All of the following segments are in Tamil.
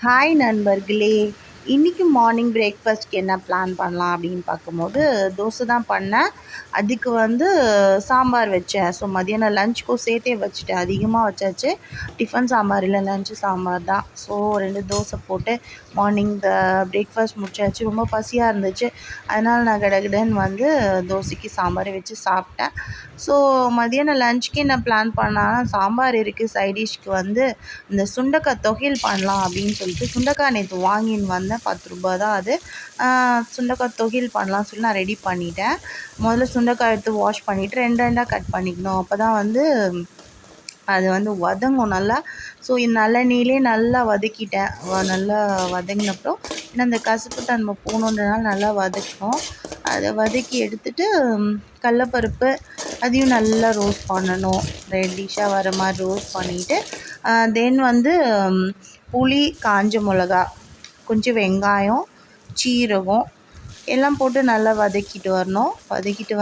ஹாய் நண்பர்களே! இன்றைக்கி மார்னிங் பிரேக்ஃபாஸ்ட்க்கு என்ன பிளான் பண்ணலாம் அப்படின்னு பார்க்கும்போது, தோசை தான் பண்ணேன். அதுக்கு சாம்பார் வச்சேன். ஸோ மதியானம் லஞ்சுக்கும் சேர்த்தே வச்சுட்டேன். அதிகமாக வச்சாச்சு. டிஃபன் சாம்பார் இல்லை, லஞ்சு சாம்பார் தான். ஸோ 2 தோசை போட்டு மார்னிங் பிரேக்ஃபாஸ்ட் முடிச்சாச்சு. ரொம்ப பசியாக இருந்துச்சு. அதனால் நான் கடகடன்னு தோசைக்கு சாம்பாரை வச்சு சாப்பிட்டேன். ஸோ மதியானம் லஞ்சுக்கு என்ன பிளான் பண்ணேன்னா, சாம்பார் இருக்குது. சைட் டிஷ்க்கு இந்த சுண்டக்காய் தொகையல் பண்ணலாம் அப்படின்னு சொல்லிட்டு சுண்டக்காய் நேற்று வாங்கின்னு வந்தேன். ₹10 தான் அது. சுண்டக்காய் தொகையல் பண்ணலாம்னு சொல்லி நான் ரெடி பண்ணிட்டேன். முதல்ல சுண்டக்காய் எடுத்து வாஷ் பண்ணிவிட்டு 2 2 கட் பண்ணிக்கணும். அப்போ தான் அது வதங்கும் நல்லா. ஸோ நல்லெண்ணெயிலே நல்லா வதக்கிட்டேன். நல்லா வதங்கினப்புறம் ஏன்னா அந்த கசப்பு தன்மை போகணுன்றனால நல்லா வதக்கணும். அதை வதக்கி எடுத்துகிட்டு கடலப்பருப்பு அதையும் நல்லா ரோஸ்ட் பண்ணணும். ரெட்டிஷாக வர மாதிரி ரோஸ்ட் பண்ணிவிட்டு தென் புளி, காஞ்ச மிளகா, கொஞ்சம் வெங்காயம், சீரகம் எல்லாம் போட்டு நல்லா வதக்கிட்டு வரணும். வதக்கிட்டு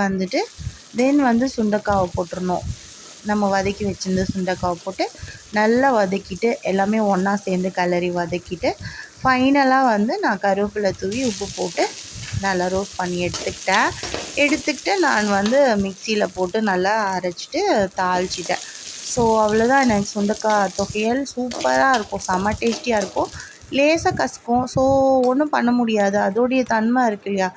தென் சுண்டைக்காவை போட்டுடணும். நம்ம வதக்கி வச்சுருந்த சுண்டைக்காவை போட்டு நல்லா வதக்கிட்டு எல்லாமே ஒன்றா சேர்ந்து கிளறி வதக்கிட்டு ஃபைனலாக நான் கருவேப்பிலை தூவி உப்பு போட்டு நல்லா ரோஸ்ட் பண்ணி எடுத்துக்கிட்டு நான் மிக்சியில் போட்டு நல்லா அரைச்சிட்டு தாளிச்சிட்டேன். ஸோ அவ்வளோதான். எனக்கு சுண்டக்காய் தொகையல் சூப்பராக இருக்கும். செம்ம டேஸ்டியாக இருக்கும். லேசாக கசக்கும். ஸோ ஒன்றும் பண்ண முடியாது. அதோடைய தன்மை இருக்கு இல்லையா?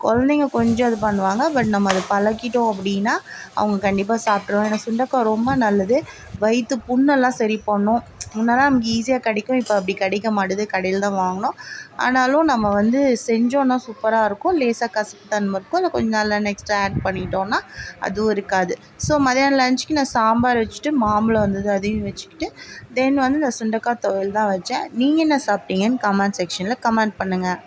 குழந்தைங்க கொஞ்சம் இது பண்ணுவாங்க. பட் நம்ம அதை பழக்கிட்டோம் அப்படின்னா அவங்க கண்டிப்பாக சாப்பிட்ருவாங்க. ஏன்னா சுண்டக்காய் ரொம்ப நல்லது. வயிற்று புண்ணெல்லாம் சரி பண்ணும். முன்னெல்லாம் நமக்கு ஈஸியாக கிடைக்கும். இப்போ அப்படி கிடைக்க மாட்டுது. கடையில் தான் வாங்கினோம். ஆனாலும் நம்ம செஞ்சோன்னா சூப்பராக இருக்கும். லேசாக கசப்பு தன்மை இருக்கும். அதில் கொஞ்சம் நல்லெண்ணெய் எக்ஸ்ட்ரா ஆட் பண்ணிட்டோன்னா அதுவும் இருக்காது. ஸோ மதியானம் லஞ்சுக்கு நான் சாம்பார் வச்சுட்டு மாம்பழம் அதையும் வச்சுக்கிட்டு தென் இந்த சுண்டக்காய் துவையல் தான் வச்சேன். நீங்கள் என்ன சாப்பிட்டீங்கன்னு கமெண்ட் செக்ஷனில் கமெண்ட் பண்ணுங்கள்.